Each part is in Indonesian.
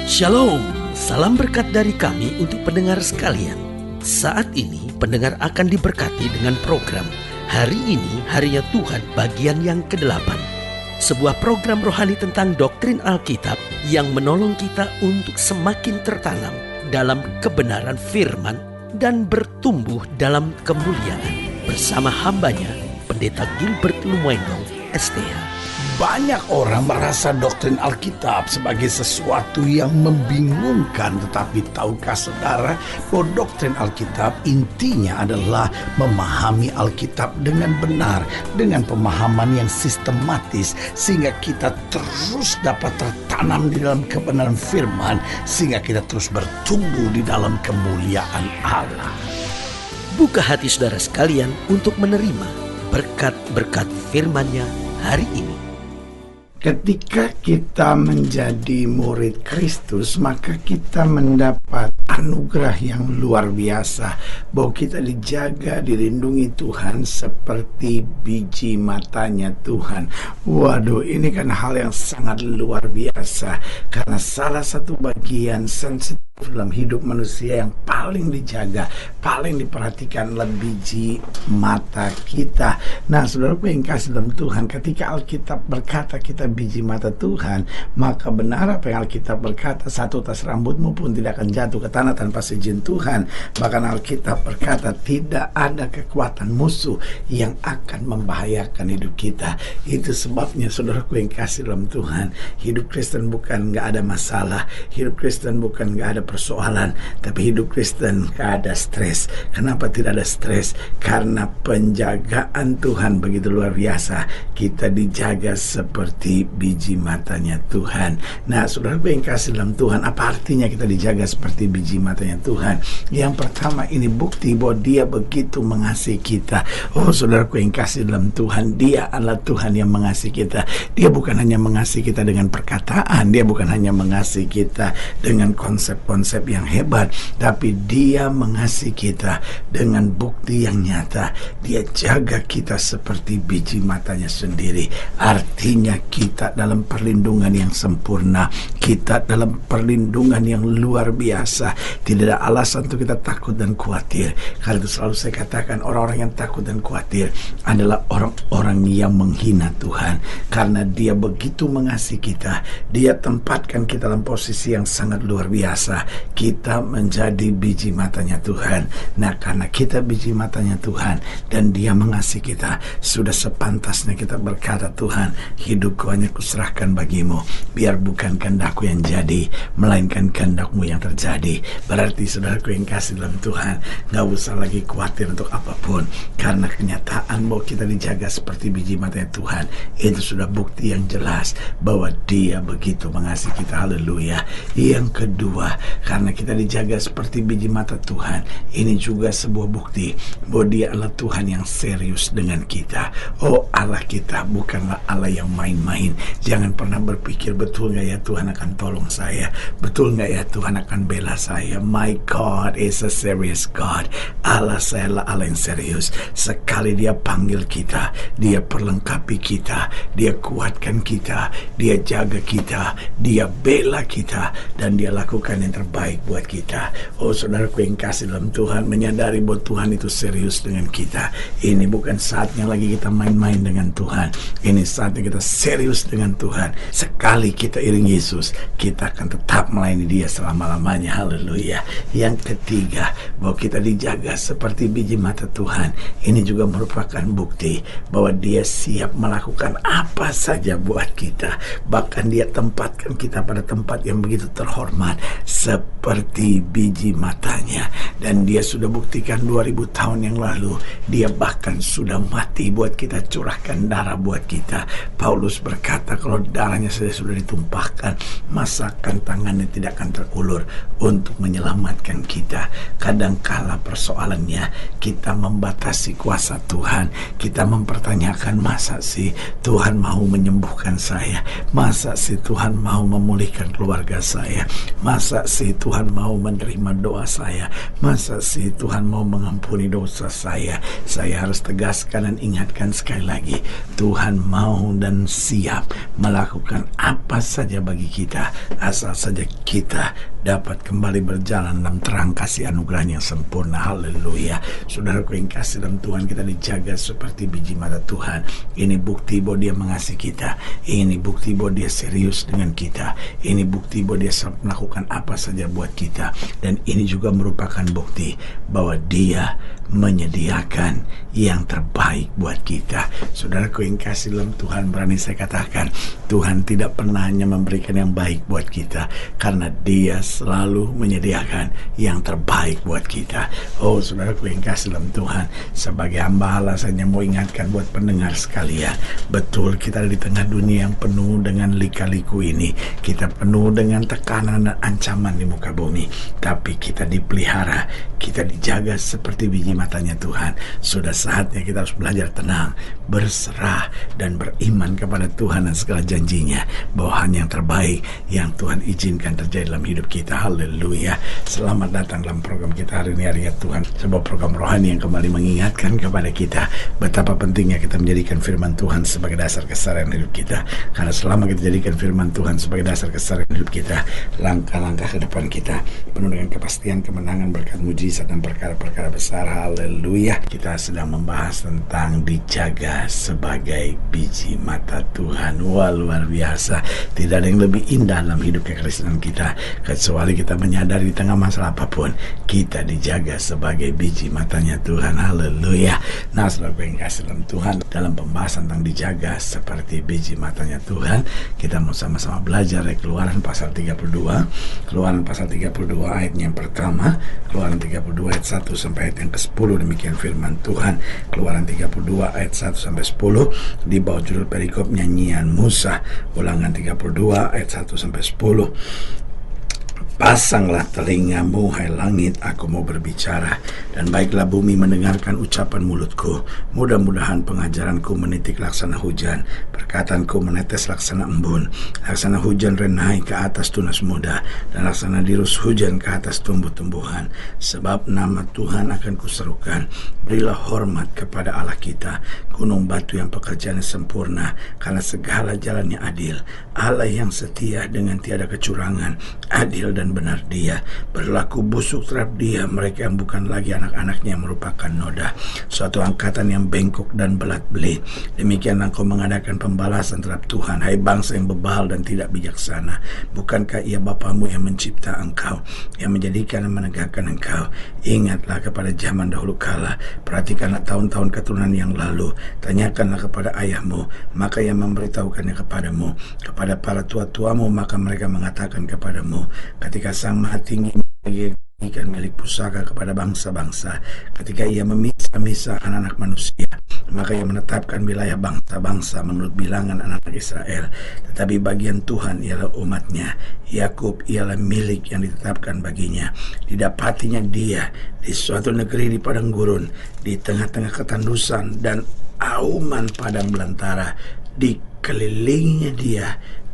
Shalom, salam berkat dari kami untuk pendengar sekalian. Saat ini pendengar akan diberkati dengan program Hari Ini Harinya Tuhan bagian yang ke-8. Sebuah program rohani tentang doktrin Alkitab yang menolong kita untuk semakin tertanam dalam kebenaran firman dan bertumbuh dalam kemuliaan. Bersama hambanya, Pendeta Gilbert Lumwendong, STH. Banyak orang merasa doktrin Alkitab sebagai sesuatu yang membingungkan. Tetapi tahukah saudara bahwa doktrin Alkitab intinya adalah memahami Alkitab dengan benar, dengan pemahaman yang sistematis, sehingga kita terus dapat tertanam di dalam kebenaran firman, sehingga kita terus bertumbuh di dalam kemuliaan Allah. Buka hati saudara sekalian untuk menerima berkat-berkat firman-Nya hari ini. Ketika kita menjadi murid Kristus, maka kita mendapat anugerah yang luar biasa, bahwa kita dijaga, dilindungi Tuhan seperti biji matanya Tuhan. Waduh, ini kan hal yang sangat luar biasa, karena salah satu bagian sensitif dalam hidup manusia yang paling dijaga, paling diperhatikan adalah biji mata kita. Nah, saudaraku yang kasih dalam Tuhan, ketika Alkitab berkata kita biji mata Tuhan, maka benar apa yang Alkitab berkata, satu tas rambutmu pun tidak akan jatuh ke tanah tanpa seizin Tuhan. Bahkan Alkitab berkata tidak ada kekuatan musuh yang akan membahayakan hidup kita. Itu sebabnya saudaraku yang kasih dalam Tuhan, hidup Kristen bukan gak ada masalah, hidup Kristen bukan gak ada persoalan, tapi hidup Kristen gak ada stres. Kenapa tidak ada stres? Karena penjagaan Tuhan begitu luar biasa. Kita dijaga seperti biji matanya Tuhan. Nah, saudaraku yang kasih dalam Tuhan, apa artinya kita dijaga seperti biji matanya Tuhan? Yang pertama, ini bukti bahwa Dia begitu mengasihi kita. Oh, saudaraku yang kasih dalam Tuhan, Dia adalah Tuhan yang mengasihi kita. Dia bukan hanya mengasihi kita dengan perkataan, Dia bukan hanya mengasihi kita dengan konsep-konsep yang hebat, tapi Dia mengasihi kita dengan bukti yang nyata. Dia jaga kita seperti biji matanya sendiri. Artinya kita dalam perlindungan yang sempurna, kita dalam perlindungan yang luar biasa. Tidak ada alasan untuk kita takut dan khawatir. Karena itu selalu saya katakan, orang-orang yang takut dan khawatir adalah orang-orang yang menghina Tuhan. Karena Dia begitu mengasihi kita, Dia tempatkan kita dalam posisi yang sangat luar biasa. Kita menjadi biji matanya Tuhan. Nah, karena kita biji matanya Tuhan dan Dia mengasihi kita, sudah sepantasnya kita berkata, Tuhan, hidupku hanya kuserahkan bagimu. Biar bukan kehendakku yang jadi, melainkan kehendak-Mu yang terjadi. Berarti saudaraku yang kasih dalam Tuhan, gak usah lagi khawatir untuk apapun, karena kenyataan bahwa kita dijaga seperti biji matanya Tuhan, itu sudah bukti yang jelas bahwa Dia begitu mengasihi kita. Haleluya. Yang kedua, karena kita dijaga seperti biji mata Tuhan, ini juga sebuah bukti bahwa Dia adalah Tuhan yang serius dengan kita. Oh, Allah kita bukanlah Allah yang main-main. Jangan pernah berpikir, betul gak ya Tuhan akan tolong saya, betul gak ya Tuhan akan bela saya. My God is a serious God. Allah saya adalah Allah yang serius. Sekali Dia panggil kita, Dia perlengkapi kita, Dia kuatkan kita, Dia jaga kita, Dia bela kita, dan Dia lakukan yang terbaik buat kita. Oh, saudaraku yang kasih dalam Tuhan, menyadari bahwa Tuhan itu serius dengan kita. Ini bukan saatnya lagi kita main-main dengan Tuhan. Ini saatnya kita serius dengan Tuhan. Sekali kita iring Yesus, kita akan tetap melayani Dia selama-lamanya. Haleluya. Yang ketiga, bahwa kita dijaga seperti biji mata Tuhan, ini juga merupakan bukti bahwa Dia siap melakukan apa saja buat kita. Bahkan Dia tempatkan kita pada tempat yang begitu terhormat seperti biji matanya. Dan Dia sudah buktikan 2000 tahun yang lalu, Dia bahkan sudah mati buat kita, curahkan darah buat kita. Paulus berkata, kalau darahnya saja sudah ditumpahkan, masakan tangannya tidak akan terulur untuk menyelamatkan kita. Kadangkala persoalannya kita membatasi kuasa Tuhan. Kita mempertanyakan, masa sih Tuhan mau menyembuhkan saya? Masa sih Tuhan mau memulihkan keluarga saya? Masa sih sih Tuhan mau menerima doa saya? Masa sih Tuhan mau mengampuni dosa saya? Saya harus tegaskan dan ingatkan sekali lagi, Tuhan mau dan siap melakukan apa saja bagi kita, asal saja kita dapat kembali berjalan dalam terang kasih anugerah yang sempurna. Haleluya. Saudaraku yang kasih dalam Tuhan, kita dijaga seperti biji mata Tuhan. Ini bukti bahwa Dia mengasihi kita. Ini bukti bahwa Dia serius dengan kita. Ini bukti bahwa Dia melakukan apa saja buat kita. Dan ini juga merupakan bukti bahwa Dia menyediakan yang terbaik buat kita. Saudaraku yang kasih dalam Tuhan, berani saya katakan, Tuhan tidak pernah hanya memberikan yang baik buat kita, karena Dia selalu menyediakan yang terbaik buat kita. Oh saudaraku yang kasih dalam Tuhan, sebagai hamba Allah saya mau ingatkan buat pendengar sekalian, betul kita ada di tengah dunia yang penuh dengan lika-liku ini. Kita penuh dengan tekanan dan ancaman di muka bumi, tapi kita dipelihara, kita dijaga seperti biji matanya Tuhan. Sudah saatnya kita harus belajar tenang, berserah, dan beriman kepada Tuhan dan segala janjinya, bahwa hanya yang terbaik yang Tuhan izinkan terjadi dalam hidup kita. Haleluya. Selamat datang dalam program kita hari ini, Hari Tuhan, sebuah program rohani yang kembali mengingatkan kepada kita betapa pentingnya kita menjadikan firman Tuhan sebagai dasar keseharian hidup kita. Karena selama kita jadikan firman Tuhan sebagai dasar keseharian hidup kita, langkah-langkah ke depan kita penuh dengan kepastian kemenangan, berkat mujizat dan perkara-perkara besar. Haleluya. Kita sedang membahas tentang dijaga sebagai biji mata Tuhan. Wah, luar biasa. Tidak ada yang lebih indah dalam hidup kekristenan kita kecuali kita menyadari di tengah masalah apapun kita dijaga sebagai biji matanya Tuhan. Haleluya. Nah, saudara yang kasih dalam Tuhan, dalam pembahasan tentang dijaga seperti biji matanya Tuhan, kita mau sama-sama belajar dari Keluaran pasal 32. Keluaran pasal 32 ayatnya yang pertama, Keluaran 32 ayat 1 sampai ayat yang ke-10. Demikian firman Tuhan. Keluaran 32 ayat 1 sampai 10 di bawah judul perikop nyanyian Musa. Ulangan 32 ayat 1 sampai 10. Pasanglah telingamu, hai langit, aku mau berbicara, dan baiklah bumi mendengarkan ucapan mulutku. Mudah-mudahan pengajaranku menitik laksana hujan, perkataanku menetes laksana embun, laksana hujan renai ke atas tunas muda, dan laksana dirus hujan ke atas tumbuh-tumbuhan. Sebab nama Tuhan akan kuserukan. Berilah hormat kepada Allah kita, gunung batu yang pekerjaannya sempurna, karena segala jalannya adil. Allah yang setia dengan tiada kecurangan, adil dan benar Dia. Berlaku busuk terhadap Dia mereka yang bukan lagi anak-anaknya yang merupakan noda, suatu angkatan yang bengkok dan belat-belit. Demikian engkau mengadakan pembalasan terhadap Tuhan, hai bangsa yang bebal dan tidak bijaksana. Bukankah Ia Bapamu yang mencipta engkau, yang menjadikan dan menegakkan engkau? Ingatlah kepada zaman dahulu kala, perhatikanlah tahun-tahun keturunan yang lalu. Tanyakanlah kepada ayahmu, maka ia memberitahukannya kepadamu. Kepada para tua-tuamu, maka mereka mengatakan kepadamu. Ketika Sang Maha Tinggi memberikan milik pusaka kepada bangsa-bangsa, ketika Ia memisah-misah anak-anak manusia, maka Ia menetapkan wilayah bangsa-bangsa menurut bilangan anak-anak Israel. Tetapi bagian Tuhan ialah umatnya, Yakub ialah milik yang ditetapkan baginya. Didapatinya Dia di suatu negeri di padang gurun, di tengah-tengah ketandusan dan auman padang belantara. Dikelilinginya Dia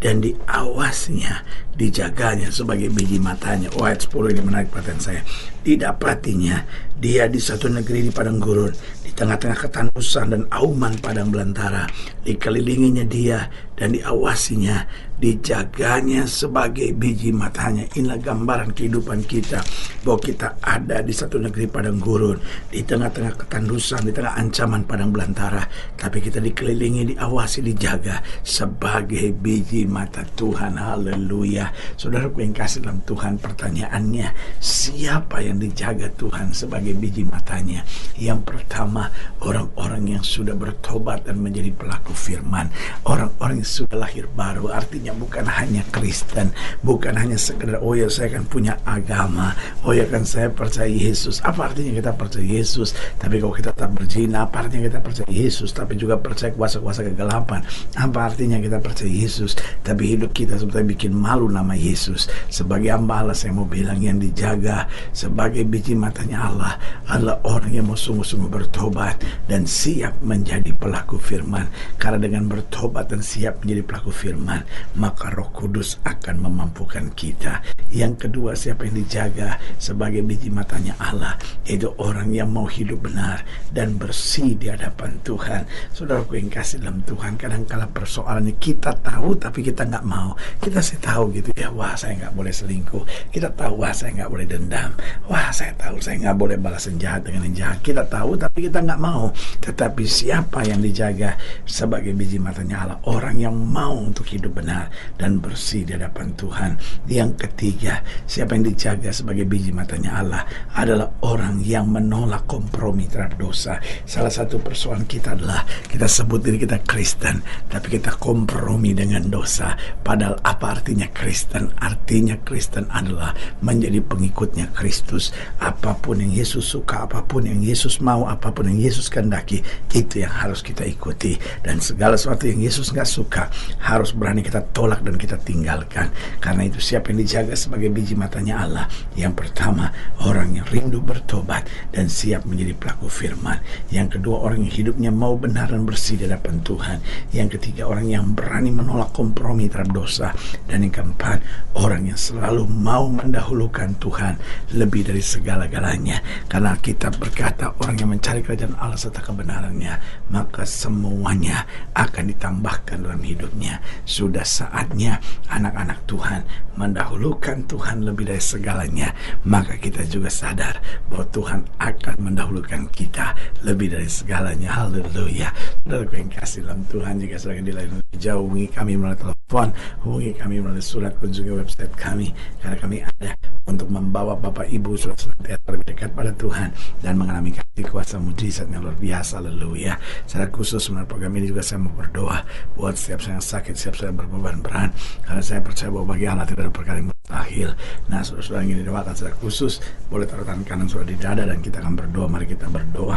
dan diawasnya, dijaganya sebagai biji matanya. Oh, ayat 10 ini menarik perhatian saya. Didapatinya Dia di satu negeri di padang gurun, di tengah-tengah ketandusan dan auman padang belantara. Dikelilinginya Dia dan diawasinya, dijaganya sebagai biji matanya. Inilah gambaran kehidupan kita, bahwa kita ada di satu negeri padang gurun, di tengah-tengah ketandusan, di tengah ancaman padang belantara, tapi kita dikelilingi, diawasi, dijaga sebagai biji mata Tuhan. Haleluya. Saudaraku yang kasih dalam Tuhan, pertanyaannya, siapa yang dijaga Tuhan sebagai biji matanya? Yang pertama, orang-orang yang sudah bertobat dan menjadi pelaku firman, orang-orang yang sudah lahir baru. Artinya bukan hanya Kristen, bukan hanya sekedar oh ya saya kan punya agama, oh ya kan saya percaya Yesus. Apa artinya kita percaya Yesus tapi kalau kita tak berzina? Apa artinya kita percaya Yesus tapi juga percaya kuasa-kuasa kegelapan? Apa artinya kita percaya Yesus tapi hidup kita sebetulnya bikin malu nama Yesus? Sebagai hamba Allah saya mau bilang, yang dijaga sebagai biji matanya Allah adalah orang yang mau sungguh-sungguh bertobat dan siap menjadi pelaku firman. Karena dengan bertobat dan siap siap menjadi pelaku firman, maka Roh Kudus akan memampukan kita. Yang kedua, siapa yang dijaga sebagai biji matanya Allah, yaitu orang yang mau hidup benar dan bersih di hadapan Tuhan. Saudaraku yang kasih dalam Tuhan, kadang-kala persoalannya kita tahu tapi kita nggak mau. Kita sih tahu gitu ya, wah saya nggak boleh selingkuh. Kita tahu, wah saya nggak boleh dendam. Wah saya tahu saya nggak boleh balas yang jahat dengan yang jahat. Kita tahu tapi kita nggak mau. Tetapi siapa yang dijaga sebagai biji matanya Allah? Orang yang mau untuk hidup benar dan bersih di hadapan Tuhan. Yang ketiga, siapa yang dijaga sebagai biji matanya Allah adalah orang yang menolak kompromi terhadap dosa. Salah satu persoalan kita adalah kita sebut diri kita Kristen, tapi kita kompromi dengan dosa. Padahal apa artinya Kristen? Artinya Kristen adalah menjadi pengikutnya Kristus. Apapun yang Yesus suka, apapun yang Yesus mau, apapun yang Yesus kehendaki, itu yang harus kita ikuti. Dan segala sesuatu yang Yesus nggak suka harus berani kita tolak dan kita tinggalkan. Karena itu siapa yang dijaga sebagai biji matanya Allah? Yang pertama, orang yang rindu bertobat dan siap menjadi pelaku firman. Yang kedua, orang yang hidupnya mau benar dan bersih di hadapan Tuhan. Yang ketiga, orang yang berani menolak kompromi terhadap dosa. Dan yang keempat, orang yang selalu mau mendahulukan Tuhan lebih dari segala-galanya. Karena kita berkata, orang yang mencari kerajaan Allah serta kebenarannya, maka semuanya akan ditambahkan dalam hidupnya. Sudah saatnya anak-anak Tuhan mendahulukan Tuhan lebih dari segalanya. Maka kita juga sadar bahwa Tuhan akan mendahulukan kita lebih dari segalanya. Haleluya. Saudaraku yang kasih dalam Tuhan, jika saudara di lain jauh, hubungi kami melalui telepon, hubungi kami melalui surat, kunjungi website kami, karena kami ada untuk membawa Bapak Ibu saudara lebih dekat pada Tuhan dan mengalami kasih kuasa mujizat yang luar biasa. Haleluya. Secara khusus melalui program ini juga saya mau berdoa buat setiap saya yang sakit, setiap saya yang berbeban berat, karena saya percaya bahwa bagi Allah tidak ada perkara yang mustahil. Nah, saudara-saudara yang ingin didoakan secara khusus, boleh taruh tangan kanan saudara di dada dan kita akan berdoa. Mari kita berdoa.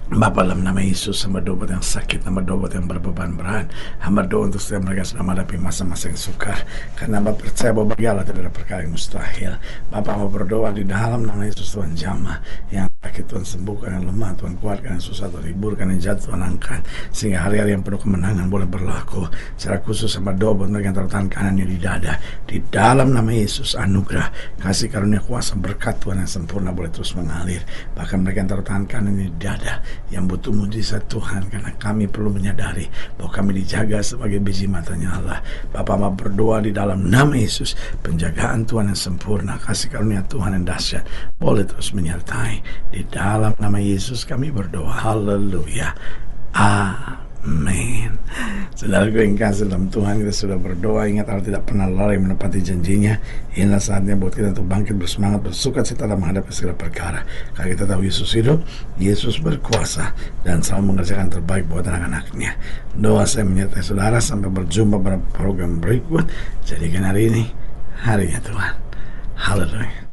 Bapa, dalam nama Yesus, hamba doa buat yang sakit, hamba doa buat yang berbeban berat, hamba doa untuk setiap mereka yang sedang menghadapi masa-masa yang sukar, karena hamba percaya bahwa bagi Allah tidak ada perkara yang mustahil. Bapa, hamba berdoa di dalam nama Yesus, Tuhan jamah yang sakit, Tuhan sembuhkan, yang lemah Tuhan kuatkan, yang susah Tuhan hiburkan, yang jatuh Tuhan angkat, sehingga hari-hari yang penuh kemenangan boleh berlaku. Secara khusus hamba doa buat mereka yang taruh tangan kanannya di dada, di dalam nama Yesus, anugerah, kasih karunia, kuasa, berkat Tuhan yang sempurna boleh terus mengalir. Bahkan mereka yang taruh tangan kanannya di dada, yang butuh mujizat Tuhan, karena kami perlu menyadari bahwa kami dijaga sebagai biji matanya Allah. Bapa, hamba berdoa di dalam nama Yesus, penjagaan Tuhan yang sempurna, kasih karunia Tuhan yang dahsyat boleh terus menyertai. Di dalam nama Yesus kami berdoa. Haleluya. Amin. Saudaraku yang kasih dalam Tuhan, kita sudah berdoa. Ingat, Allah tidak pernah lalai menepati janjinya. Inilah saatnya buat kita untuk bangkit bersemangat, bersuka cita dalam menghadapi segala perkara. Karena kita tahu Yesus hidup, Yesus berkuasa, dan selalu mengerjakan terbaik buat anak-anaknya. Doa saya menyertai saudara sampai berjumpa pada program berikut. Jadikan hari ini harinya Tuhan. Haleluya.